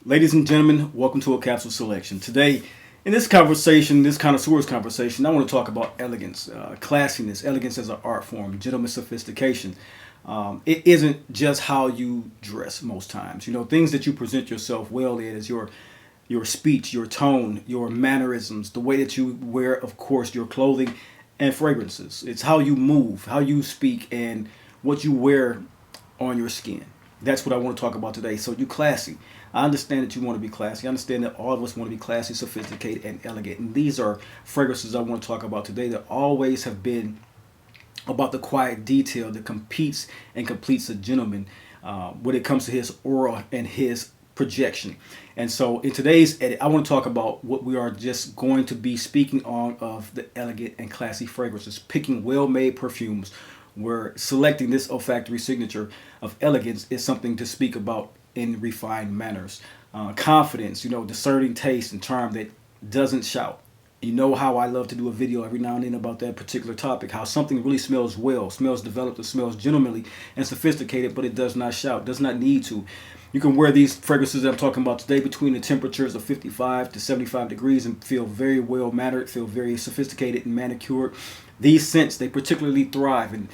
Ladies and gentlemen, welcome to a Capsule Selection. Today, in this conversation, this connoisseur's conversation, I want to talk about elegance, classiness, elegance as an art form, gentleman sophistication. It isn't just how you dress most times. You know, things that you present yourself well in is your speech, your tone, your mannerisms, the way that you wear, of course, your clothing and fragrances. It's how you move, how you speak, and what you wear on your skin. That's what I want to talk about today. So you classy. I understand that you want to be classy. I understand that all of us want to be classy, sophisticated, and elegant. And these are fragrances I want to talk about today that always have been about the quiet detail that competes and completes a gentleman when it comes to his aura and his projection. And so in today's edit, I want to talk about what we are just going to be speaking on of the elegant and classy fragrances, picking well-made perfumes where selecting this olfactory signature of elegance is something to speak about in refined manners. Confidence, discerning taste and charm that doesn't shout. You know how I love to do a video every now and then about that particular topic, how something really smells well, smells developed, it smells gentlemanly and sophisticated, but it does not shout, does not need to. You can wear these fragrances that I'm talking about today between the temperatures of 55 to 75 degrees and feel very well mannered, feel very sophisticated and manicured. These scents, they particularly thrive in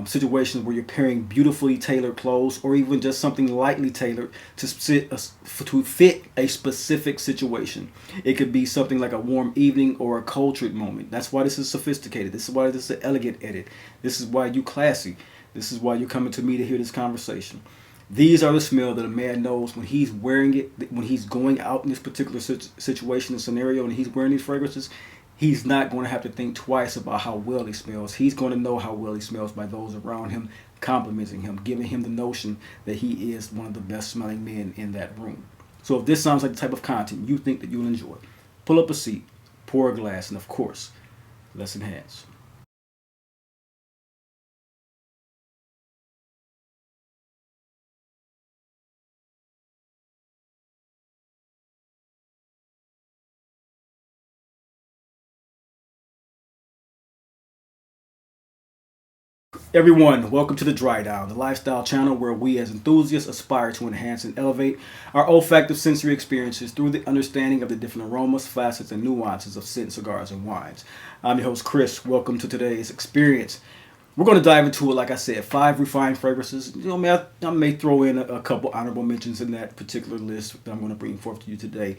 situations where you're pairing beautifully tailored clothes or even just something lightly tailored to fit a specific situation. It could be something like a warm evening or a cultured moment. That's why this is sophisticated. This is why this is an elegant edit. This is why you classy. This is why you're coming to me to hear this conversation. These are the smell that a man knows when he's wearing it, when he's going out in this particular situation and scenario, and he's wearing these fragrances. He's not going to have to think twice about how well he smells. He's going to know how well he smells by those around him complimenting him, giving him the notion that he is one of the best smelling men in that room. So if this sounds like the type of content you think that you'll enjoy, pull up a seat, pour a glass, and of course, let's enhance. Everyone, welcome to the Dry Down, the lifestyle channel where we as enthusiasts aspire to enhance and elevate our olfactive sensory experiences through the understanding of the different aromas, facets, and nuances of scent, cigars, and wines. I'm your host, Chris. Welcome to today's experience. We're going to dive into it, like I said, 5 refined fragrances. I may throw in a couple honorable mentions in that particular list that I'm going to bring forth to you today.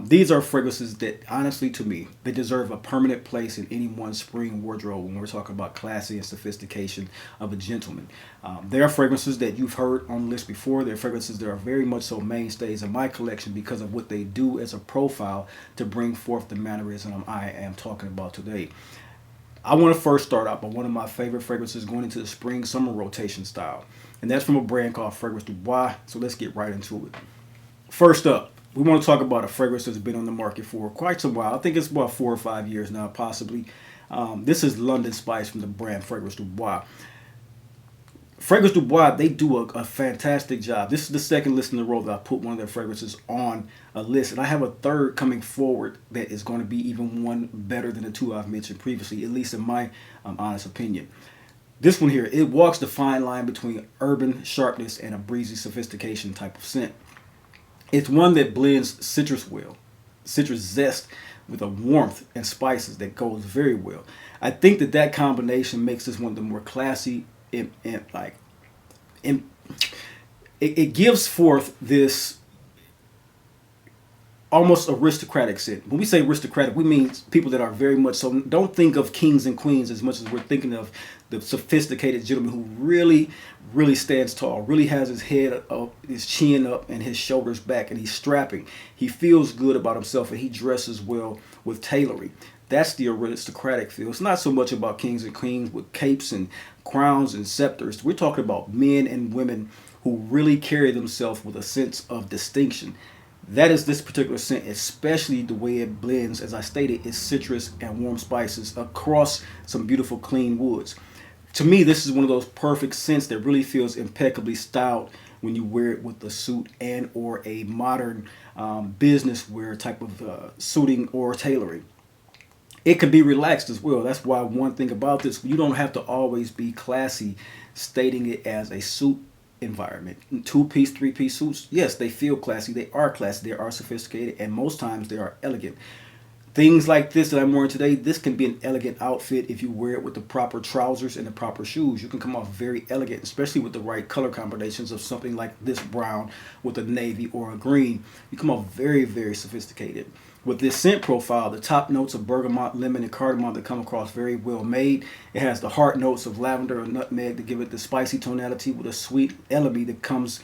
These are fragrances that, honestly, to me, they deserve a permanent place in anyone's spring wardrobe when we're talking about classy and sophistication of a gentleman. They are fragrances that you've heard on the list before. They're fragrances that are very much so mainstays in my collection because of what they do as a profile to bring forth the mannerism I am talking about today. I want to first start out by one of my favorite fragrances going into the spring-summer rotation style. And that's from a brand called Fragrance du Bois. So let's get right into it. First up, we want to talk about a fragrance that's been on the market for quite some while. I think it's about 4 or 5 years now, possibly. This is London Spice from the brand Fragrance du Bois. Fragrance du Bois, they do a fantastic job. This is the second list in a row that I put one of their fragrances on a list. And I have a third coming forward that is going to be even one better than the 2 I've mentioned previously, at least in my honest opinion. This one here, it walks the fine line between urban sharpness and a breezy sophistication type of scent. It's one that blends citrus zest with a warmth and spices that goes very well. I think that combination makes this one of the more classy and it gives forth this almost aristocratic scent. When we say aristocratic, we mean people that are very much so. Don't think of kings and queens as much as we're thinking of the sophisticated gentleman who really, really stands tall, really has his head up, his chin up, and his shoulders back, and he's strapping. He feels good about himself, and he dresses well with tailoring. That's the aristocratic feel. It's not so much about kings and queens with capes and crowns and scepters. We're talking about men and women who really carry themselves with a sense of distinction. That is this particular scent, especially the way it blends, as I stated, is citrus and warm spices across some beautiful clean woods. To me, this is one of those perfect scents that really feels impeccably styled when you wear it with a suit and or a modern business wear type of suiting or tailoring. It can be relaxed as well. That's why one thing about this, you don't have to always be classy stating it as a suit environment. 2-piece, 3-piece suits, yes, they feel classy. They are classy. They are sophisticated, and most times they are elegant. Things like this that I'm wearing today, this can be an elegant outfit if you wear it with the proper trousers and the proper shoes. You can come off very elegant, especially with the right color combinations of something like this brown with a navy or a green. You come off very, very sophisticated. With this scent profile, the top notes of bergamot, lemon, and cardamom that come across very well made. It has the heart notes of lavender and nutmeg to give it the spicy tonality with a sweet elemi that comes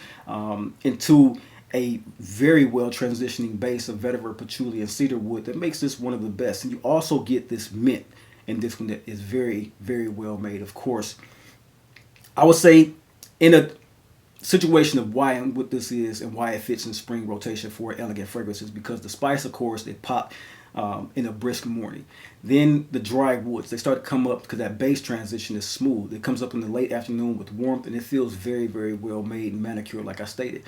into a very well transitioning base of vetiver, patchouli, and cedar wood that makes this one of the best. And you also get this mint in this one that is very, very well made. Of course, I would say in a situation of why and what this is and why it fits in spring rotation for elegant fragrances, because the spice, of course, they pop in a brisk morning. Then the dry woods, they start to come up because that base transition is smooth. It comes up in the late afternoon with warmth, and it feels very, very well made and manicured, like I stated.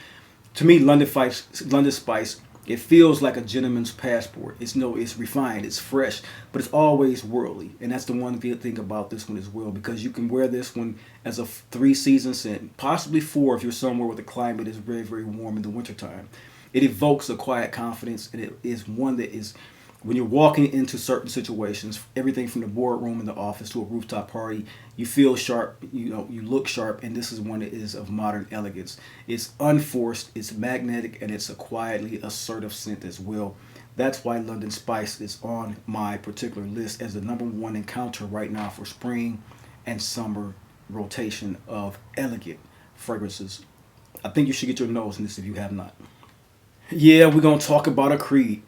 To me, London Spice, it feels like a gentleman's passport. It's refined, it's fresh, but it's always worldly. And that's the one good thing about this one as well, because you can wear this one as a 3-season scent, possibly 4 if you're somewhere where the climate is very, very warm in the wintertime. It evokes a quiet confidence, and it is one that is, when you're walking into certain situations, everything from the boardroom in the office to a rooftop party, you feel sharp, you look sharp, and this is one that is of modern elegance. It's unforced, it's magnetic, and it's a quietly assertive scent as well. That's why London Spice is on my particular list as the #1 encounter right now for spring and summer rotation of elegant fragrances. I think you should get your nose in this if you have not. Yeah, we're going to talk about a Creed.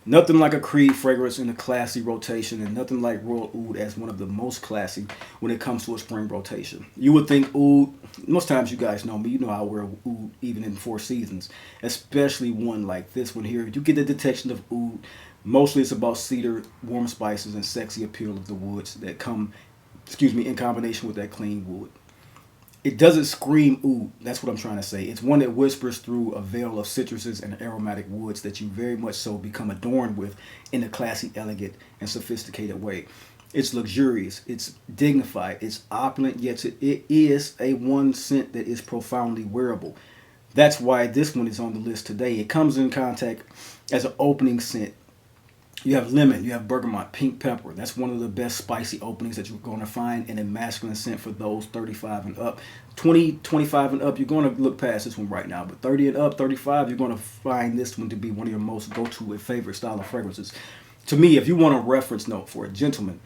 Nothing like a Creed fragrance in a classy rotation, and nothing like Royal Oud as one of the most classy when it comes to a spring rotation. You would think Oud, most times you guys know me, you know I wear Oud even in 4 seasons, especially one like this one here. You get the detection of Oud. Mostly it's about cedar, warm spices, and sexy appeal of the woods that come, in combination with that clean wood. It doesn't scream oud. That's what I'm trying to say. It's one that whispers through a veil of citruses and aromatic woods that you very much so become adorned with in a classy, elegant, and sophisticated way. It's luxurious. It's dignified. It's opulent, yet it is a one scent that is profoundly wearable. That's why this one is on the list today. It comes in contact as an opening scent. You have lemon, you have bergamot, pink pepper. That's one of the best spicy openings that you're going to find in a masculine scent for those 35 and up. 20, 25 and up, you're going to look past this one right now. But 30 and up, 35, you're going to find this one to be one of your most go-to and favorite style of fragrances. To me, if you want a reference note for a gentleman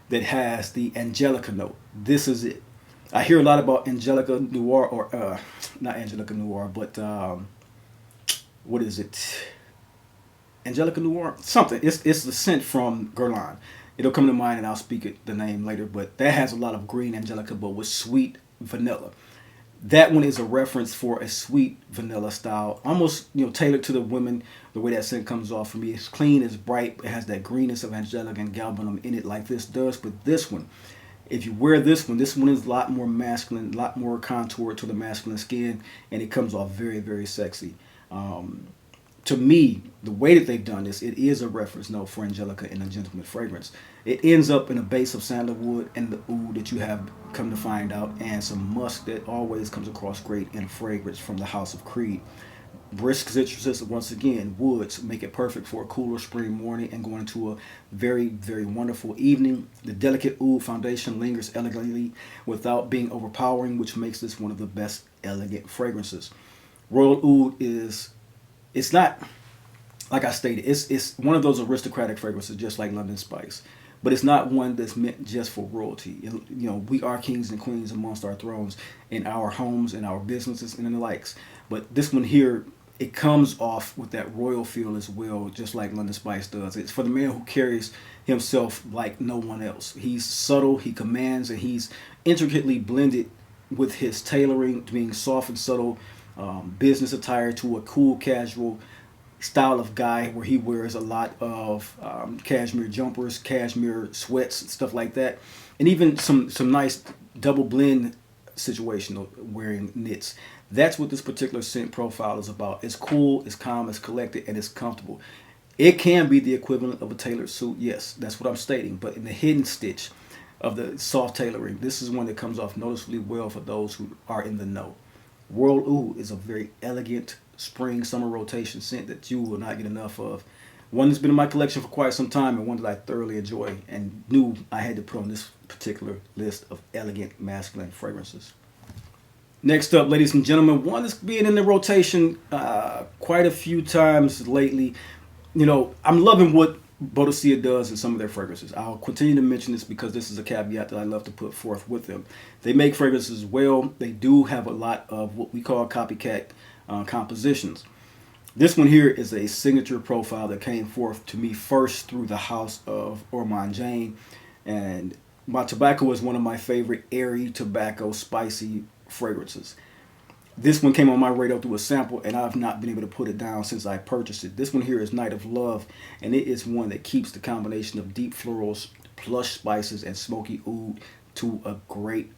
that has the Angelica note, this is it. I hear a lot about Angelica Noir, or not Angelica Noir, but what is it? Angelica Noir, something. It's the scent from Guerlain. It'll come to mind, and I'll speak the name later. But that has a lot of green Angelica, but with sweet vanilla. That one is a reference for a sweet vanilla style, almost tailored to the women. The way that scent comes off for me, it's clean, it's bright. It has that greenness of Angelica and galbanum in it, like this does. But this one, if you wear this one is a lot more masculine, a lot more contoured to the masculine skin, and it comes off very, very sexy. To me, the way that they've done this, it is a reference note for Angelica in a gentleman fragrance. It ends up in a base of sandalwood and the oud that you have come to find out, and some musk that always comes across great in fragrance from the House of Creed. Brisk citruses, once again, woods make it perfect for a cooler spring morning and going into a very, very wonderful evening. The delicate oud foundation lingers elegantly without being overpowering, which makes this one of the best elegant fragrances. Royal Oud it's not, like I stated, it's one of those aristocratic fragrances, just like London Spice. But it's not one that's meant just for royalty. We are kings and queens amongst our thrones in our homes, in our businesses, and in the likes. But this one here, it comes off with that royal feel as well, just like London Spice does. It's for the man who carries himself like no one else. He's subtle, he commands, and he's intricately blended with his tailoring, being soft and subtle, business attire to a cool, casual style of guy where he wears a lot of cashmere jumpers, cashmere sweats, stuff like that, and even some nice double blend situation of wearing knits. That's what this particular scent profile is about. It's cool, it's calm, it's collected, and it's comfortable. It can be the equivalent of a tailored suit, yes, that's what I'm stating, but in the hidden stitch of the soft tailoring, this is one that comes off noticeably well for those who are in the know. Royal Oud is a very elegant spring summer rotation scent that you will not get enough of. One that's been in my collection for quite some time and one that I thoroughly enjoy and knew I had to put on this particular list of elegant masculine fragrances. Next up, ladies and gentlemen, one that's been in the rotation quite a few times lately. You know, I'm loving what Boadicea does in some of their fragrances. I'll continue to mention this because this is a caveat that I love to put forth with them. They make fragrances well. They do have a lot of what we call copycat compositions. This one here is a signature profile that came forth to me first through the house of Reimagined, and my tobacco is one of my favorite airy tobacco spicy fragrances. This one came on my radar through a sample, and I've not been able to put it down since I purchased it. This one here is Night of Love, and it is one that keeps the combination of deep florals, plush spices, and smoky oud to a great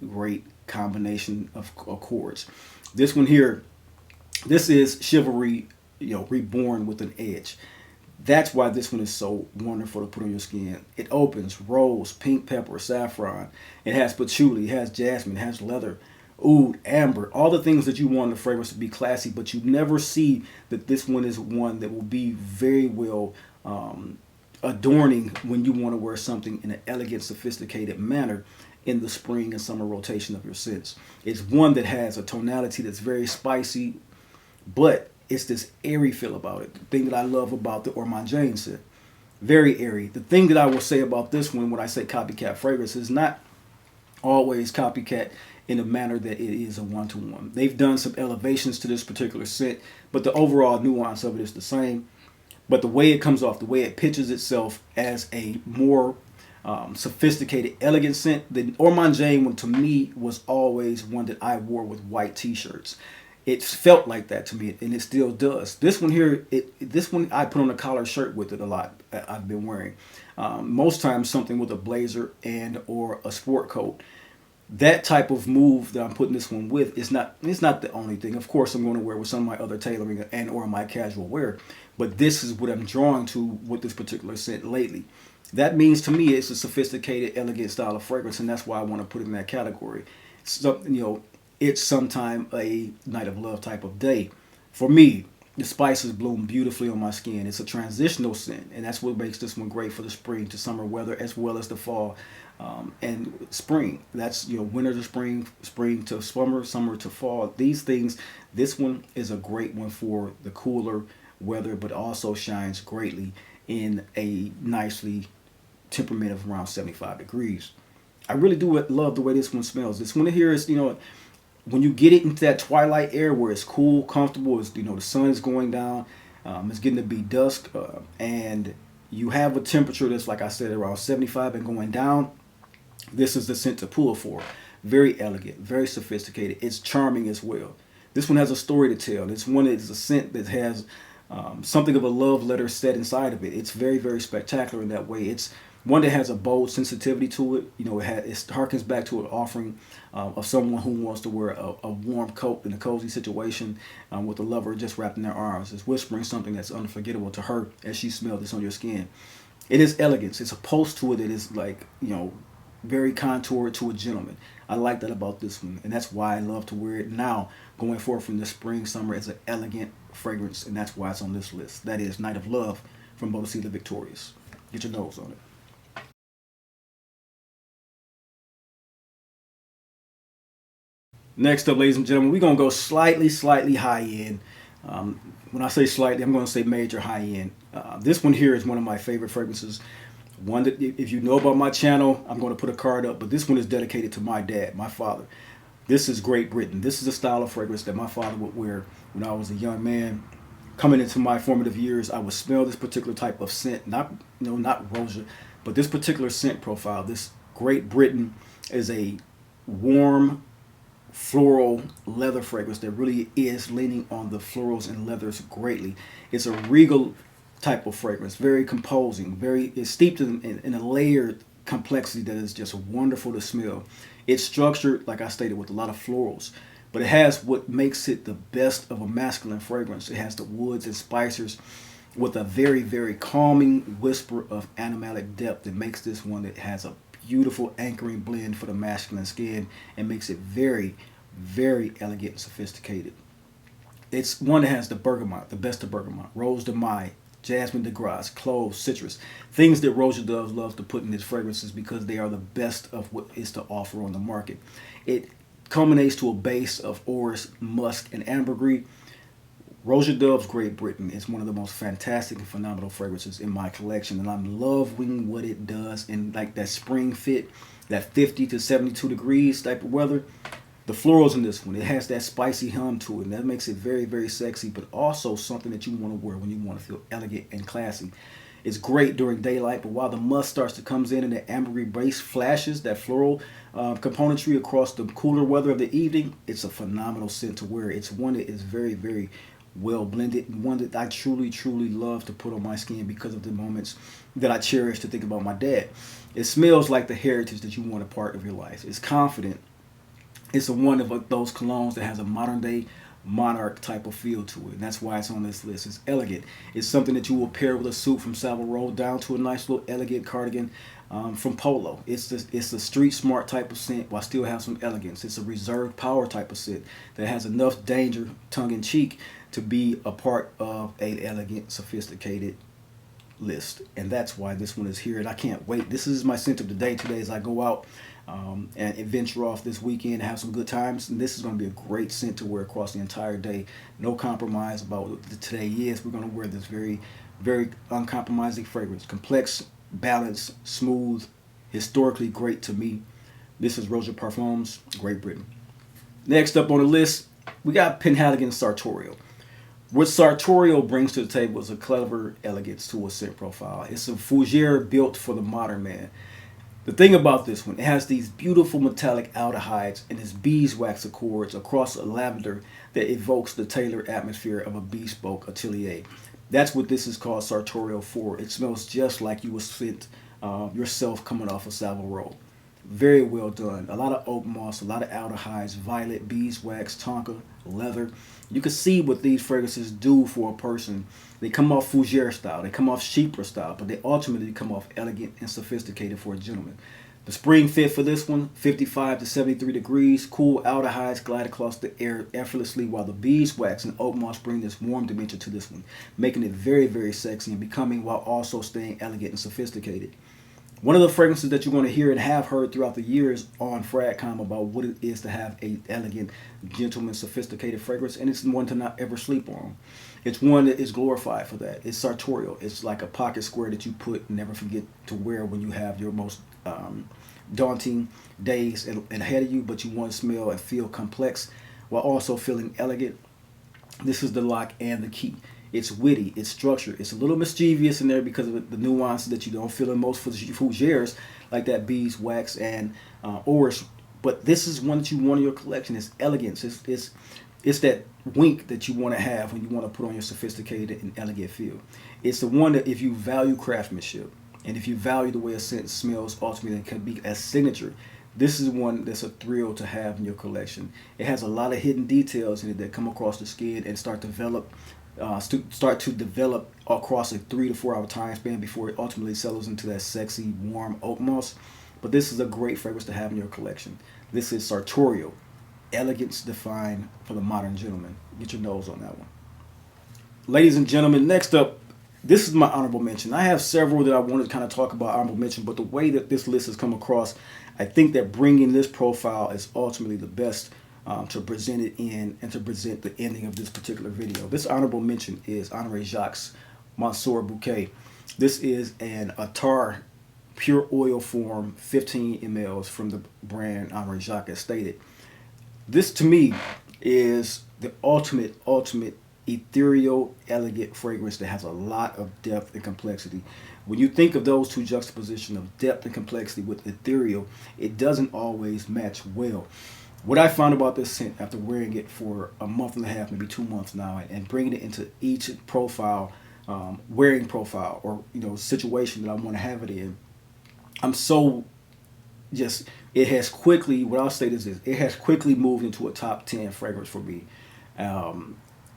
combination of accords. This one here, this is chivalry, you know, reborn with an edge. That's why this one is so wonderful to put on your skin. It opens rose, pink pepper, saffron. It has patchouli, it has jasmine, it has leather, oud, amber, all the things that you want the fragrance to be classy, but you never see that this one is one that will be very well adorning when you want to wear something in an elegant, sophisticated manner in the spring and summer rotation of your scents. It's one that has a tonality that's very spicy, but it's this airy feel about it. The thing that I love about the Reimagined scent, very airy. The thing that I will say about this one when I say copycat fragrance is not always copycat in a manner that it is a one-to-one. They've done some elevations to this particular scent, but the overall nuance of it is the same. But the way it comes off, the way it pitches itself as a more sophisticated, elegant scent, the Reimagined one to me was always one that I wore with white t-shirts. It felt like that to me, and it still does. This one here, this one I put on a collar shirt with it a lot. I've been wearing most times something with a blazer and or a sport coat. That type of move that I'm putting this one with is not, it's not the only thing. Of course, I'm going to wear with some of my other tailoring and or my casual wear, but this is what I'm drawing to with this particular scent lately. That means to me it's a sophisticated, elegant style of fragrance, and that's why I want to put it in that category. So, you know, it's sometime a night of love type of day. For me, the spices bloom beautifully on my skin. It's a transitional scent, and that's what makes this one great for the spring to summer weather as well as the fall and spring. That's, you know, winter to spring, spring to summer, summer to fall. These things, this one is a great one for the cooler weather, but also shines greatly in a nicely temperament of around 75 degrees. I really do love the way this one smells. This one here is, you know, when you get it into that twilight air where it's cool, comfortable, it's, you know, the sun is going down, it's getting to be dusk, and you have a temperature that's, like I said, around 75 and going down, this is the scent to pull for. Very elegant, very sophisticated. It's charming as well. This one has a story to tell. This one is a scent that has something of a love letter set inside of it. It's very spectacular in that way. It's one that has a bold sensitivity to it. You know, it harkens back to an offering of someone who wants to wear a warm coat in a cozy situation with a lover just wrapped in their arms. It's whispering something that's unforgettable to her as she smells this on your skin. It is elegance. It's a pulse to it that is, like, you know, very contoured to a gentleman. I like that about this one, and that's why I love to wear it now going forward from the spring, summer. It's an elegant fragrance, and that's why it's on this list. That is Night of Love from Boadicea the Victorious. Get your nose on it. Next up, ladies and gentlemen, we're going to go slightly high end. When I say slightly, I'm going to say major high end. This one here is one of my favorite fragrances. One that, if you know about my channel, I'm going to put a card up, but this one is dedicated to my dad, my father. This is Great Britain. This is a style of fragrance that my father would wear when I was a young man. Coming into my formative years, I would smell this particular type of scent, not Roja, but this particular scent profile. This Great Britain is a warm, floral leather fragrance that really is leaning on the florals and leathers greatly. It's a regal type of fragrance, very composing, it's steeped in a layered complexity that is just wonderful to smell. It's structured, like I stated, with a lot of florals, but it has what makes it the best of a masculine fragrance. It has the woods and spices with a very calming whisper of animalic depth that makes this one that has a beautiful anchoring blend for the masculine skin and makes it very very elegant and sophisticated. It's one that has the bergamot, the best of bergamot, rose de mai, jasmine de grasse, cloves, citrus, things that Roja Doves loves to put in its fragrances because they are the best of what is to offer on the market. It culminates to a base of orris, musk, and ambergris. Roja Doves Great Britain is one of the most fantastic and phenomenal fragrances in my collection, and I'm loving what it does in like that spring fit, that 50 to 72 degrees type of weather. The florals in this one, it has that spicy hum to it, and that makes it very, very sexy, but also something that you want to wear when you want to feel elegant and classy. It's great during daylight, but while the musk starts to comes in and the ambergris base flashes, that floral componentry across the cooler weather of the evening, it's a phenomenal scent to wear. It's one that is very, very well blended, and one that I truly, truly love to put on my skin because of the moments that I cherish to think about my dad. It smells like the heritage that you want a part of your life. It's confident. It's a one of those colognes that has a modern day monarch type of feel to it, and that's why it's on this list. It's elegant. It's something that you will pair with a suit from Savile Row down to a nice little elegant cardigan from Polo. It's a street smart type of scent while still have some elegance. It's a reserved power type of scent that has enough danger, tongue in cheek, to be a part of a elegant, sophisticated list, and that's why this one is here. And I can't wait. This is my scent of the day today as I go out and venture off this weekend and have some good times. And this is going to be a great scent to wear across the entire day. No compromise about what today is. We're going to wear this very, very uncompromising fragrance. Complex, balanced, smooth, historically great to me. This is Roja Parfums, Great Britain. Next up on the list, we got Penhaligon Sartorial. What Sartorial brings to the table is a clever elegance to a scent profile. It's a fougere built for the modern man. The thing about this one, it has these beautiful metallic aldehydes and its beeswax accords across a lavender that evokes the tailored atmosphere of a bespoke atelier. That's what this is called Sartorial for. It smells just like you would scent yourself coming off of Savile Row. Very well done. A lot of oak moss, a lot of aldehydes, violet, beeswax, tonka, leather. You can see what these fragrances do for a person. They come off fougere style, they come off chypre style, but they ultimately come off elegant and sophisticated for a gentleman. The spring fit for this one, 55 to 73 degrees. Cool aldehydes glide across the air effortlessly, while the beeswax and oak moss bring this warm dimension to this one, making it very, very sexy and becoming while also staying elegant and sophisticated. One of the fragrances that you're going to hear and have heard throughout the years on Fragcom about what it is to have a elegant, gentleman, sophisticated fragrance, and it's one to not ever sleep on. It's one that is glorified for that. It's sartorial. It's like a pocket square that you put and never forget to wear when you have your most daunting days ahead of you, but you want to smell and feel complex while also feeling elegant. This is the lock and the key. It's witty, it's structured, it's a little mischievous in there because of the nuances that you don't feel in most fougères, like that beeswax and orris. But this is one that you want in your collection. It's elegance. It's that wink that you want to have when you want to put on your sophisticated and elegant feel. It's the one that if you value craftsmanship and if you value the way a scent smells, ultimately it can be a signature. This is one that's a thrill to have in your collection. It has a lot of hidden details in it that come across the skin and start to develop across a 3 to 4 hour time span before it ultimately settles into that sexy, warm oak moss. But this is a great fragrance to have in your collection. This is Sartorial, elegance defined for the modern gentleman. Get your nose on that one. Ladies and gentlemen, next up, this is my honorable mention. I have several that I want to kind of talk about honorable mention, but the way that this list has come across, I think that bringing this profile is ultimately the best to present it in and to present the ending of this particular video. This honorable mention is Honoré Jacques Monsieur Bouquet. This is an attar pure oil form, 15 mLs from the brand Honoré Jacques as stated. This to me is the ultimate ethereal, elegant fragrance that has a lot of depth and complexity. When you think of those two juxtaposition of depth and complexity with ethereal, it doesn't always match well. What I found about this scent after wearing it for a month and a half, maybe 2 months now, and bringing it into each profile, wearing profile or situation that I want to have it in, I'm so just, it has quickly, what I'll say is this, it has quickly moved into a top 10 fragrance for me.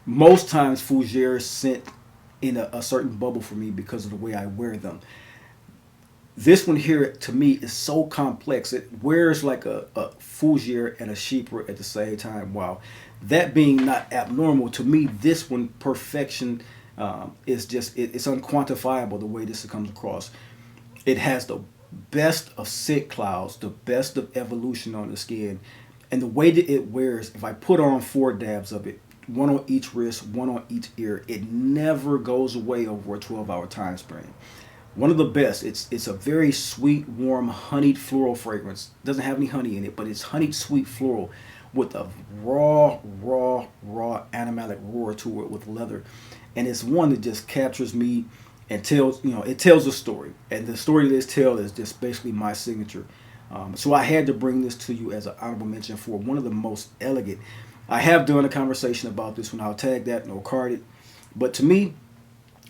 Most times fougères scent in a certain bubble for me because of the way I wear them. This one here to me is so complex. It wears like a fougere and a chypre at the same time. Wow, that being not abnormal to me, this one perfection is just it's unquantifiable the way this comes across. It has the best of scent clouds, the best of evolution on the skin, and the way that it wears. If I put on 4 dabs of it, one on each wrist, one on each ear, it never goes away over a 12-hour time span. One of the best. It's a very sweet, warm, honeyed floral fragrance. Doesn't have any honey in it, but it's honeyed sweet floral with a raw animalic roar to it with leather, and it's one that just captures me and tells it tells a story, and the story that it's tell is just basically my signature. So I had to bring this to you as an honorable mention for one of the most elegant. I have done a conversation about this one. I'll tag that and I'll card it. But to me,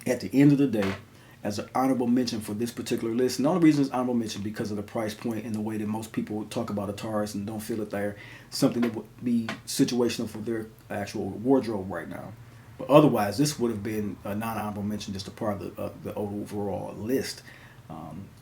at the end of the day, as an honorable mention for this particular list. And the only reason it's honorable mention because of the price point and the way that most people talk about Ataris and don't feel that they're something that would be situational for their actual wardrobe right now. But otherwise, this would have been a non-honorable mention, just a part of the overall list.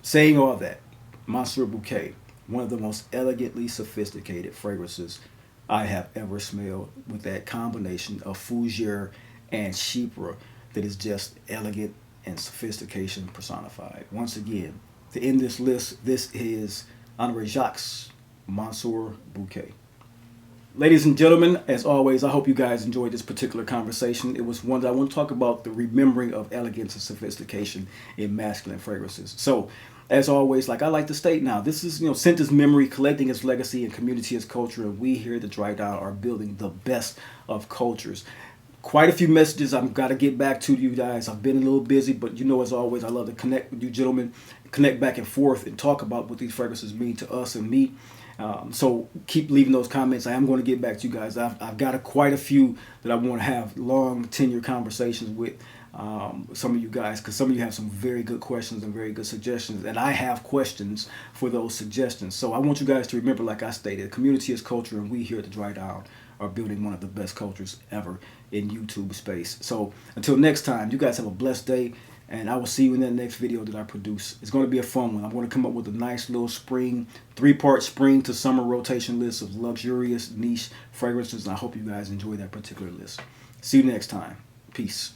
Saying all that, Monsieur Bouquet, one of the most elegantly sophisticated fragrances I have ever smelled, with that combination of fougere and chypre that is just elegant and sophistication personified. Once again, to end this list, this is Honoré Jacques, Monsieur Bouquet. Ladies and gentlemen, as always, I hope you guys enjoyed this particular conversation. It was one that I want to talk about, the remembering of elegance and sophistication in masculine fragrances. So, as always, like I like to state now, this is, scent is memory, collecting its legacy, and community is culture, and we here at the Dry Down are building the best of cultures. Quite a few messages I've got to get back to you guys. I've been a little busy, but as always, I love to connect with you gentlemen, connect back and forth, and talk about what these fragrances mean to us and me. So keep leaving those comments. I am going to get back to you guys. I've got quite a few that I want to have long tenure conversations with some of you guys, because some of you have some very good questions and very good suggestions, and I have questions for those suggestions. So I want you guys to remember, like I stated, community is culture, and we here at the Dry Down are building one of the best cultures ever in YouTube space. So until next time, you guys have a blessed day, and I will see you in that next video that I produce. It's going to be a fun one. I'm going to come up with a nice little spring, 3-part spring to summer rotation list of luxurious niche fragrances, and I hope you guys enjoy that particular list. See you next time. Peace.